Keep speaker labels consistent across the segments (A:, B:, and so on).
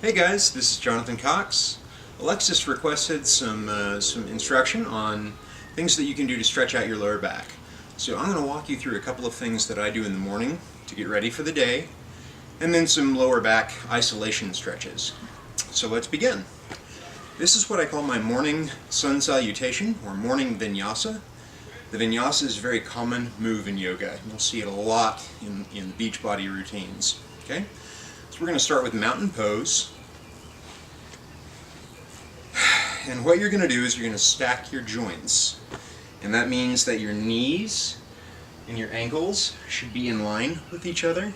A: Hey guys, this is Jonathan Cox. Alexis requested some instruction on things that you can do to stretch out your lower back. So I'm going to walk you through a couple of things that I do in the morning to get ready for the day, and then some lower back isolation stretches. So let's begin. This is what I call my morning sun salutation, or morning vinyasa. The vinyasa is a very common move in yoga. You'll see it a lot in the Beachbody routines. Okay? So we're going to start with mountain pose. And what you're going to do is you're going to stack your joints. And that means that your knees and your ankles should be in line with each other.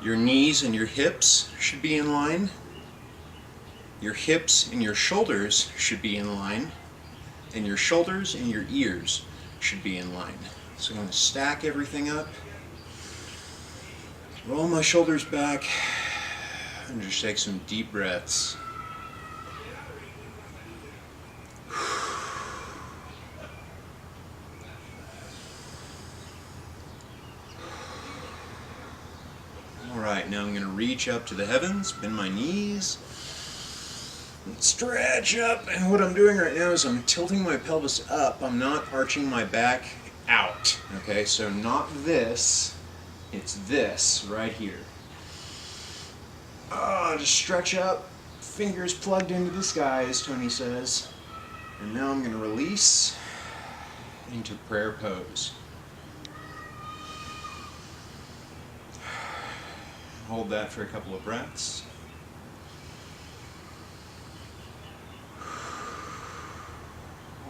A: Your knees and your hips should be in line. Your hips and your shoulders should be in line. And your shoulders and your ears should be in line. So I'm going to stack everything up. Roll my shoulders back and just take some deep breaths. Alright, now I'm going to reach up to the heavens, bend my knees, and stretch up. And what I'm doing right now is I'm tilting my pelvis up. I'm not arching my back out. Okay, so not this. It's this right here. Just stretch up, fingers plugged into the sky, as Tony says. And now I'm going to release into prayer pose. Hold that for a couple of breaths.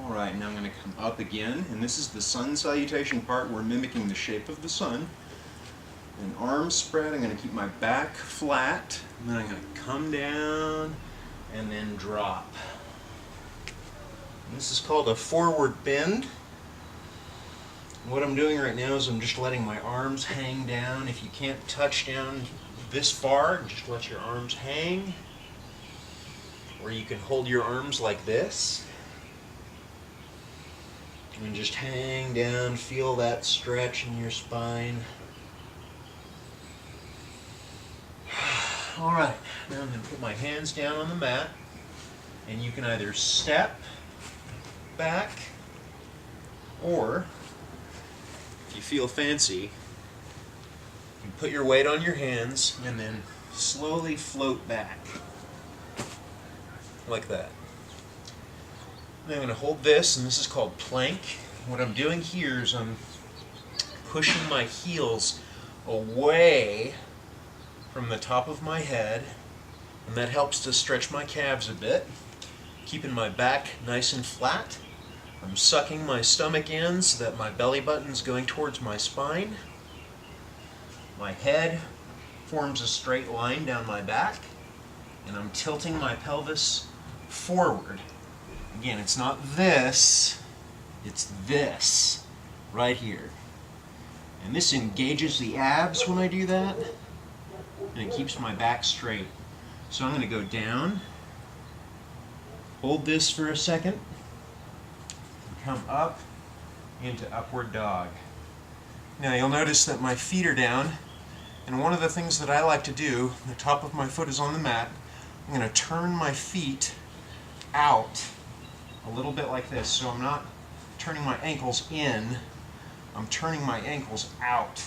A: Alright, now I'm going to come up again, and this is the sun salutation part. We're mimicking the shape of the sun. And arms spread, I'm going to keep my back flat, and then I'm going to come down and then drop. And this is called a forward bend. What I'm doing right now is I'm just letting my arms hang down. If you can't touch down this far, just let your arms hang. Or you can hold your arms like this. And just hang down, feel that stretch in your spine. Alright, now I'm going to put my hands down on the mat, and you can either step back, or if you feel fancy, you can put your weight on your hands and then slowly float back, like that. Now I'm going to hold this, and this is called plank. What I'm doing here is I'm pushing my heels away from the top of my head, and that helps to stretch my calves a bit, keeping my back nice and flat. I'm sucking my stomach in so that my belly button's going towards my spine. My head forms a straight line down my back, and I'm tilting my pelvis forward. Again, it's not this, it's this right here. And this engages the abs when I do that, and it keeps my back straight. So I'm going to go down, hold this for a second, and come up into upward dog. Now you'll notice that my feet are down, and one of the things that I like to do, the top of my foot is on the mat, I'm going to turn my feet out a little bit like this. So I'm not turning my ankles in, I'm turning my ankles out.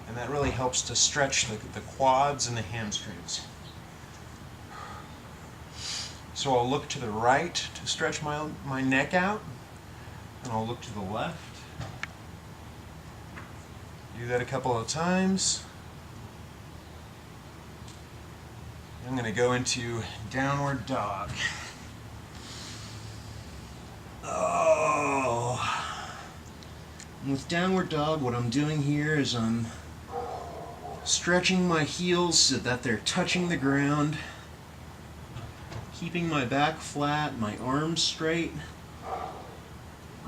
A: And that really helps to stretch the quads and the hamstrings. So I'll look to the right to stretch my neck out, and I'll look to the left. Do that a couple of times. I'm going to go into downward dog. And with downward dog, what I'm doing here is I'm stretching my heels so that they're touching the ground, keeping my back flat, my arms straight,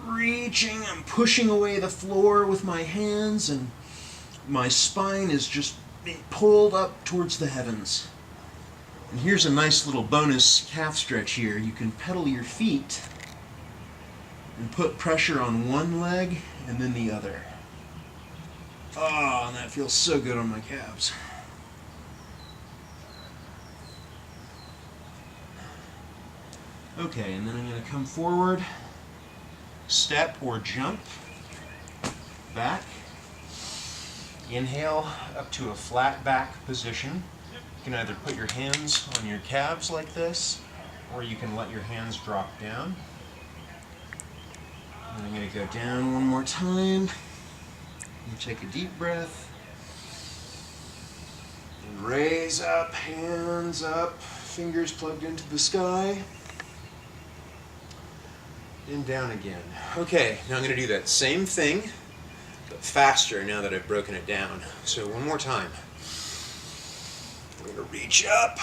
A: reaching and pushing away the floor with my hands, and my spine is just being pulled up towards the heavens. And here's a nice little bonus calf stretch here. You can pedal your feet and put pressure on one leg and then the other. Oh, and that feels so good on my calves. Okay, and then I'm going to come forward, step or jump, back, inhale up to a flat back position. You can either put your hands on your calves like this, or you can let your hands drop down. And I'm going to go down one more time. And take a deep breath. And raise up, hands up, fingers plugged into the sky. And down again. Okay, now I'm going to do that same thing, but faster now that I've broken it down. So one more time. I'm going to reach up,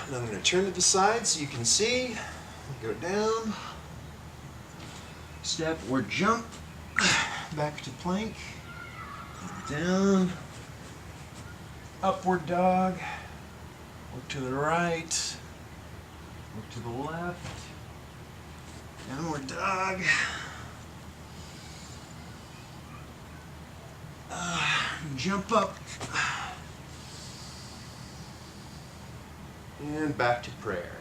A: and I'm going to turn to the side so you can see. Go down, step or jump, back to plank, down, upward dog, look to the right, look to the left, downward dog, jump up, and back to prayer.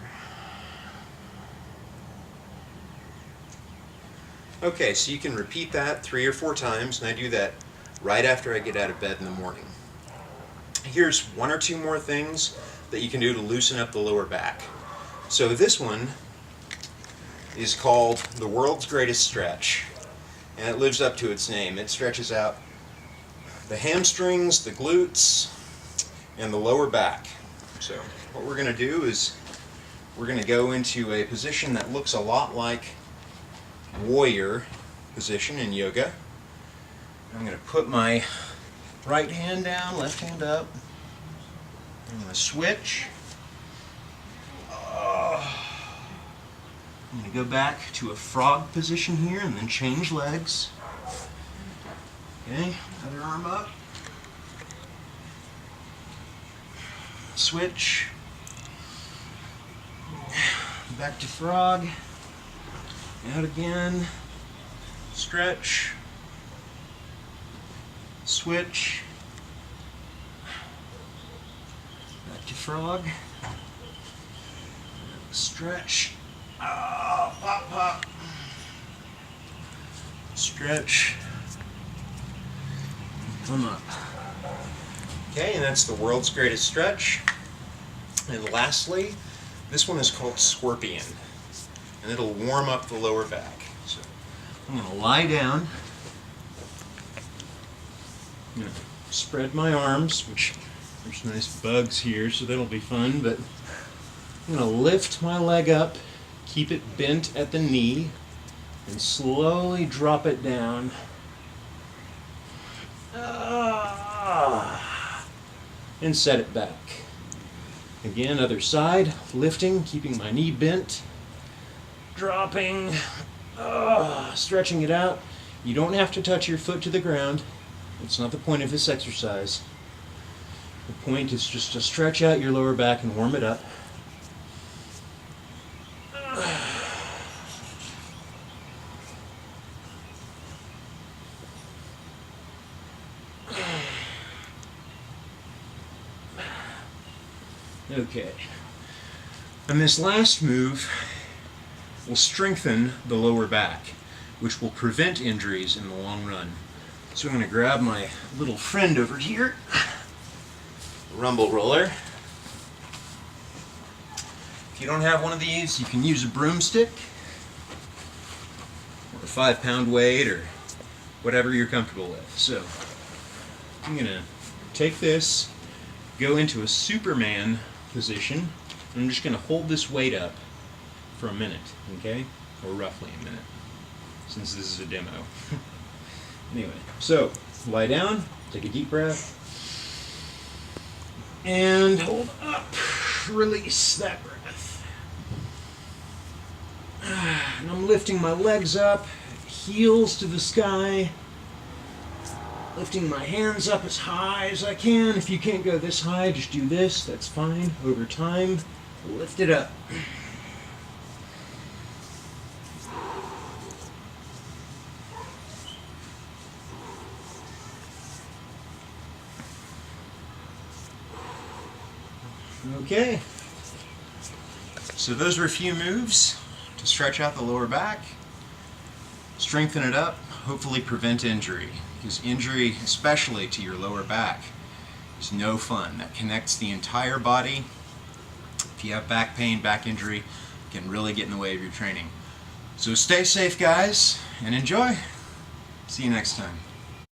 A: Okay, so you can repeat that 3 or 4 times, and I do that right after I get out of bed in the morning. Here's 1 or 2 more things that you can do to loosen up the lower back. So this one is called the world's greatest stretch, and it lives up to its name. It stretches out the hamstrings, the glutes, and the lower back. So what we're going to do is we're going to go into a position that looks a lot like warrior position in yoga. I'm going to put my right hand down, left hand up. I'm going to switch. I'm going to go back to a frog position here and then change legs. Okay, other arm up. Switch. Back to frog. Out again. Stretch. Switch. Back to frog. Stretch. Oh, pop, pop. Stretch. Come up. Okay, and that's the world's greatest stretch. And lastly, this one is called scorpion. And it'll warm up the lower back. So I'm going to lie down. I'm going to spread my arms, which there's nice bugs here, so that'll be fun. But I'm going to lift my leg up, keep it bent at the knee, and slowly drop it down. And set it back. Again, other side, lifting, keeping my knee bent, dropping, stretching it out. You don't have to touch your foot to the ground. It's not the point of this exercise. The point is just to stretch out your lower back and warm it up. Okay. And this last move will strengthen the lower back, which will prevent injuries in the long run. So I'm going to grab my little friend over here, rumble roller. If you don't have one of these, you can use a broomstick or a 5-pound weight or whatever you're comfortable with. So I'm going to take this, go into a Superman position. I'm just going to hold this weight up for a minute, okay? Or roughly a minute, since this is a demo. Anyway, so lie down, take a deep breath, and hold up. Release that breath. And I'm lifting my legs up, heels to the sky, lifting my hands up as high as I can. If you can't go this high, just do this. That's fine. Over time, lift it up. Okay. So those were a few moves
B: to stretch out the lower back, strengthen it up, hopefully prevent injury. Because injury, especially to your lower back, is no fun. That connects the entire body. If you have back pain, back injury, it can really get in the way of your training. So stay safe, guys, and enjoy. See you next time.